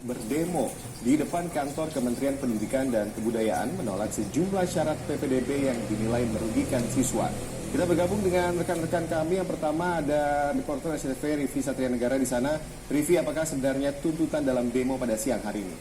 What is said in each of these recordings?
berdemo di depan kantor Kementerian Pendidikan dan Kebudayaan menolak sejumlah syarat PPDB yang dinilai merugikan siswa. Kita bergabung dengan rekan-rekan kami. Yang pertama ada reporter SCTV Rivi Satria Negara di sana. Rivi, apakah sebenarnya tuntutan dalam demo pada siang hari ini?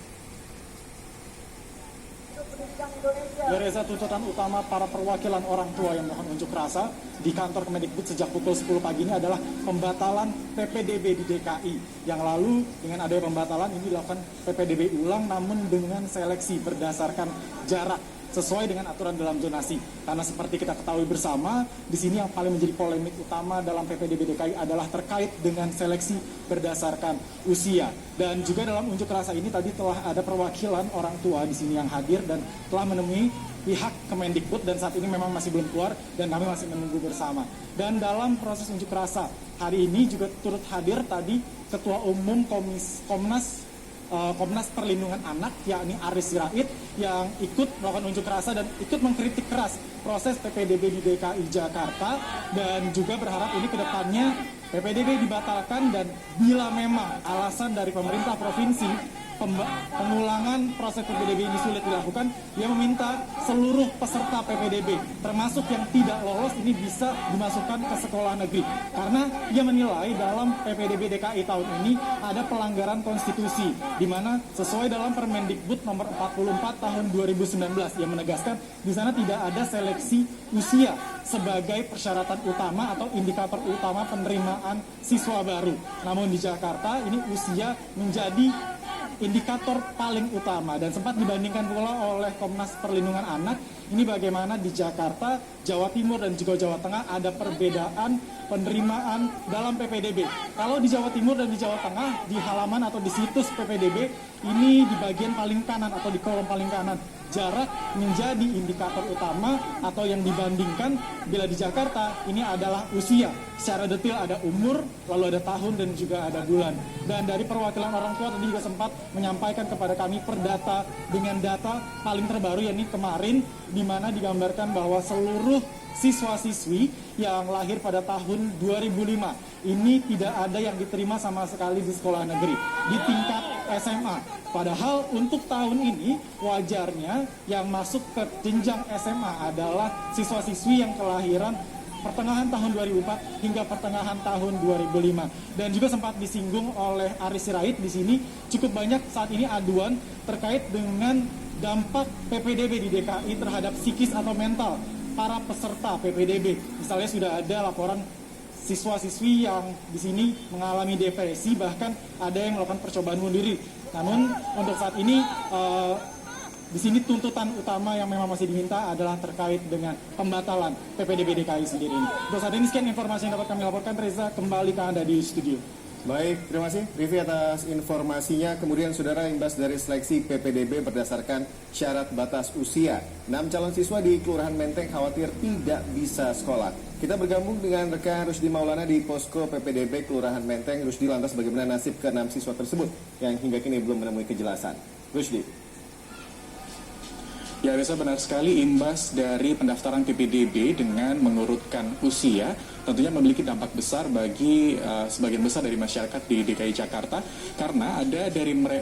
Ya Reza, tuntutan utama para perwakilan orang tua yang melakukan unjuk rasa di kantor Kemendikbud sejak pukul 10 pagi ini adalah pembatalan PPDB di DKI. Yang lalu dengan adanya pembatalan ini dilakukan PPDB ulang namun dengan seleksi berdasarkan jarak sesuai dengan aturan dalam zonasi. Karena seperti kita ketahui bersama, di sini yang paling menjadi polemik utama dalam PPDB DKI adalah terkait dengan seleksi berdasarkan usia. Dan juga dalam unjuk rasa ini tadi telah ada perwakilan orang tua di sini yang hadir dan telah menemui pihak Kemendikbud dan saat ini memang masih belum keluar dan kami masih menunggu bersama. Dan dalam proses unjuk rasa hari ini juga turut hadir tadi Ketua Umum Komnas Perlindungan Anak, yakni Aris Sirait, yang ikut melakukan unjuk rasa dan ikut mengkritik keras proses PPDB di DKI Jakarta dan juga berharap ini ke depannya PPDB dibatalkan dan bila memang alasan dari pemerintah provinsi pengulangan proses PPDB ini sulit dilakukan, dia meminta seluruh peserta PPDB termasuk yang tidak lolos ini bisa dimasukkan ke sekolah negeri karena ia menilai dalam PPDB DKI tahun ini ada pelanggaran konstitusi di mana sesuai dalam Permendikbud nomor 44 tahun 2019 yang menegaskan di sana tidak ada seleksi usia sebagai persyaratan utama atau indikator utama penerimaan siswa baru. Namun di Jakarta ini usia menjadi indikator paling utama dan sempat dibandingkan pula oleh Komnas Perlindungan Anak ini bagaimana di Jakarta, Jawa Timur dan juga Jawa Tengah ada perbedaan penerimaan dalam PPDB. Kalau di Jawa Timur dan di Jawa Tengah di halaman atau di situs PPDB ini di bagian paling kanan atau di kolom paling kanan jarak menjadi indikator utama atau yang dibandingkan. Bila di Jakarta ini adalah usia. Secara detail ada umur, lalu ada tahun dan juga ada bulan. Dan dari perwakilan orang tua tadi juga sempat menyampaikan kepada kami perdata dengan data paling terbaru yakni kemarin di mana digambarkan bahwa seluruh siswa-siswi yang lahir pada tahun 2005 ini tidak ada yang diterima sama sekali di sekolah negeri di tingkat SMA. Padahal untuk tahun ini wajarnya yang masuk ke jenjang SMA adalah siswa-siswi yang kelahiran pertengahan tahun 2004 hingga pertengahan tahun 2005. Dan juga sempat disinggung oleh Aris Sirait di sini cukup banyak saat ini aduan terkait dengan dampak PPDB di DKI terhadap psikis atau mental para peserta PPDB. Misalnya sudah ada laporan siswa-siswi yang di sini mengalami depresi, bahkan ada yang melakukan percobaan bunuh diri. Namun untuk saat ini di sini tuntutan utama yang memang masih diminta adalah terkait dengan pembatalan PPDB DKI sendiri ini. Untuk saat ini sekian informasi yang dapat kami laporkan. Reza, kembali ke Anda di studio. Baik, terima kasih Rivi atas informasinya. Kemudian saudara, imbas dari seleksi PPDB berdasarkan syarat batas usia, 6 calon siswa di Kelurahan Menteng khawatir tidak bisa sekolah. Kita bergabung dengan rekan Rusdi Maulana di posko PPDB Kelurahan Menteng. Rusdi, lantas bagaimana nasib ke-6 siswa tersebut yang hingga kini belum menemui kejelasan? Rusdi. Ya, Reza, benar sekali imbas dari pendaftaran PPDB dengan mengurutkan usia tentunya memiliki dampak besar bagi sebagian besar dari masyarakat di DKI Jakarta karena ada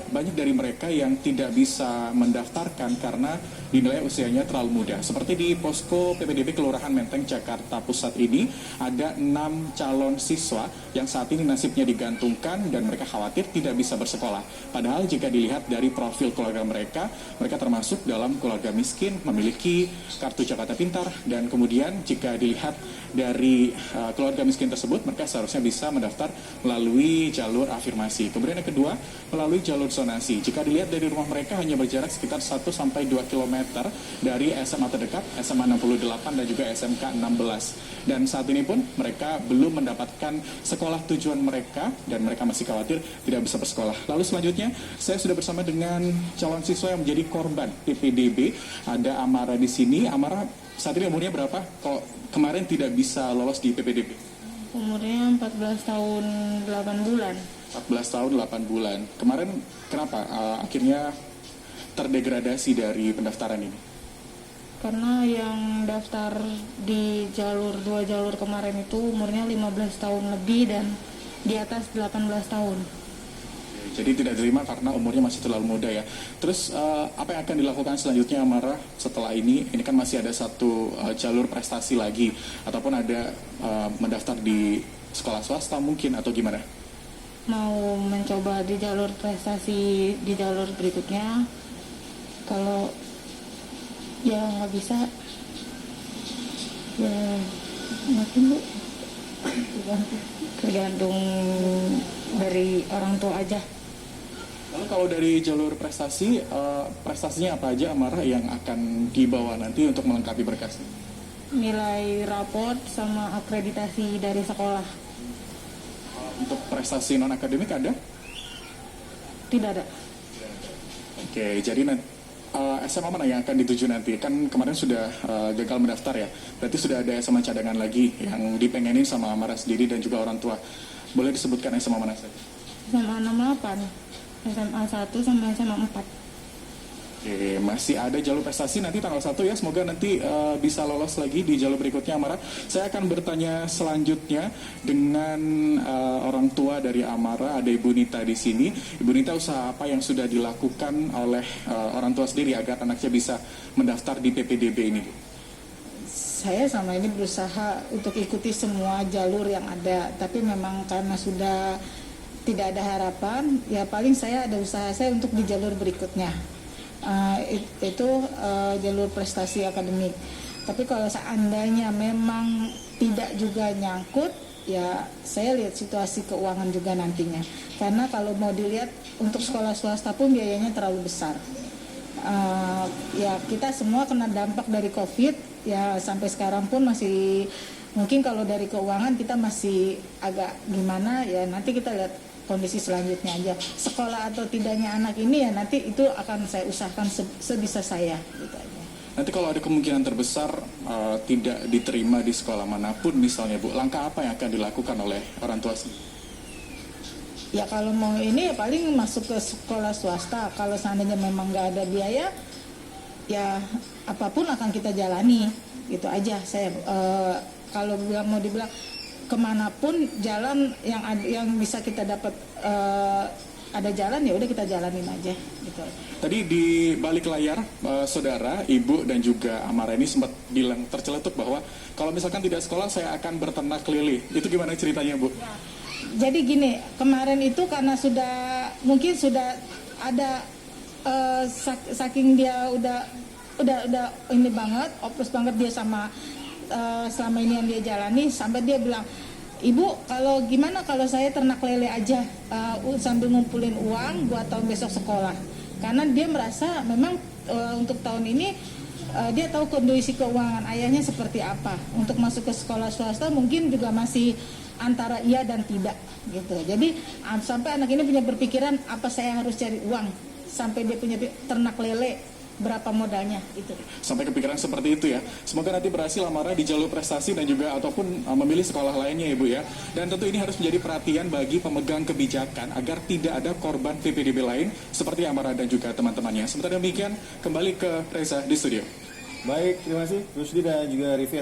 banyak dari mereka yang tidak bisa mendaftarkan karena dinilai usianya terlalu muda. Seperti di posko PPDB Kelurahan Menteng Jakarta Pusat ini ada 6 calon siswa yang saat ini nasibnya digantungkan dan mereka khawatir tidak bisa bersekolah. Padahal jika dilihat dari profil keluarga mereka termasuk dalam keluarga miskin, memiliki kartu Jakarta Pintar, dan kemudian jika dilihat dari keluarga miskin tersebut, mereka seharusnya bisa mendaftar melalui jalur afirmasi. Kemudian yang kedua, melalui jalur zonasi. Jika dilihat dari rumah mereka hanya berjarak sekitar 1-2 km dari SMA terdekat, SMA 68 dan juga SMK 16. Dan saat ini pun mereka belum mendapatkan sekolah tujuan mereka dan mereka masih khawatir tidak bisa bersekolah. Lalu selanjutnya, saya sudah bersama dengan calon siswa yang menjadi korban PPDB. Ada Amara di sini. Amara, saat ini umurnya berapa? Kalau kemarin tidak bisa lolos di PPDB? Umurnya 14 tahun 8 bulan. 14 tahun 8 bulan. Kemarin kenapa akhirnya terdegradasi dari pendaftaran ini? Karena yang daftar di dua jalur kemarin itu umurnya 15 tahun lebih dan di atas 18 tahun. Jadi tidak diterima karena umurnya masih terlalu muda ya. Terus apa yang akan dilakukan selanjutnya Amara setelah ini? Ini kan masih ada satu jalur prestasi lagi, ataupun ada mendaftar di sekolah swasta mungkin atau gimana? Mau mencoba di jalur prestasi di jalur berikutnya. Kalau ya nggak bisa, ya mungkin Bu. Tergantung dari orang tua aja. Lalu kalau dari jalur prestasi, prestasinya apa aja Amara yang akan dibawa nanti untuk melengkapi berkas? Nilai raport sama akreditasi dari sekolah. Untuk prestasi non-akademik ada? Tidak ada. Oke, jadi nanti SMA mana yang akan dituju nanti? Kan kemarin sudah gagal mendaftar ya. Berarti sudah ada SMA cadangan lagi yang dipengenin sama Amara sendiri dan juga orang tua. Boleh disebutkan SMA mana saja? SMA 68, SMA 1 sama SMA 4. Oke, masih ada jalur prestasi nanti tanggal 1 ya. Semoga nanti bisa lolos lagi di jalur berikutnya Amara. Saya akan bertanya selanjutnya dengan orang tua dari Amara, ada Ibu Nita di sini. Ibu Nita, usaha apa yang sudah dilakukan oleh orang tua sendiri agar anaknya bisa mendaftar di PPDB ini, Bu? Saya sama ini berusaha untuk ikuti semua jalur yang ada, tapi memang karena sudah tidak ada harapan, ya paling saya ada usaha saya untuk di jalur berikutnya. Itu jalur prestasi akademik. Tapi kalau seandainya memang tidak juga nyangkut, ya saya lihat situasi keuangan juga nantinya. Karena kalau mau dilihat untuk sekolah swasta pun biayanya terlalu besar. Ya kita semua kena dampak dari COVID, ya sampai sekarang pun masih, mungkin kalau dari keuangan kita masih agak gimana, ya nanti kita lihat kondisi selanjutnya aja. Sekolah atau tidaknya anak ini ya nanti itu akan saya usahakan sebisa saya gitu aja. Nanti kalau ada kemungkinan terbesar tidak diterima di sekolah manapun misalnya Bu, langkah apa yang akan dilakukan oleh orang tua sendiri? Ya kalau mau ini ya paling masuk ke sekolah swasta. Kalau seandainya memang nggak ada biaya, ya apapun akan kita jalani gitu aja. Saya kalau mau dibilang kemanapun jalan yang bisa kita dapat, ada jalan ya udah kita jalanin aja gitu. Tadi di balik layar saudara, Ibu dan juga Amara ini sempat bilang terceletuk bahwa kalau misalkan tidak sekolah saya akan berternak lele. Itu gimana ceritanya Bu? Ya. Jadi gini, kemarin itu karena mungkin sudah ada saking dia udah ini banget, oplos banget dia sama selama ini yang dia jalani, sampai dia bilang, Ibu, kalau gimana kalau saya ternak lele aja sambil ngumpulin uang buat tahun besok sekolah. Karena dia merasa memang untuk tahun ini dia tahu kondisi keuangan ayahnya seperti apa. Untuk masuk ke sekolah swasta mungkin juga masih antara iya dan tidak gitu. Jadi sampai anak ini punya berpikiran apa saya harus cari uang sampai dia punya ternak lele, berapa modalnya itu. Sampai kepikiran seperti itu ya. Semoga nanti berhasil Amara di jalur prestasi dan juga ataupun memilih sekolah lainnya ya Bu ya. Dan tentu ini harus menjadi perhatian bagi pemegang kebijakan agar tidak ada korban PPDB lain seperti Amara dan juga teman-temannya. Sementara demikian kembali ke Reza di studio. Baik, terima kasih Rusdi dan juga Rifia.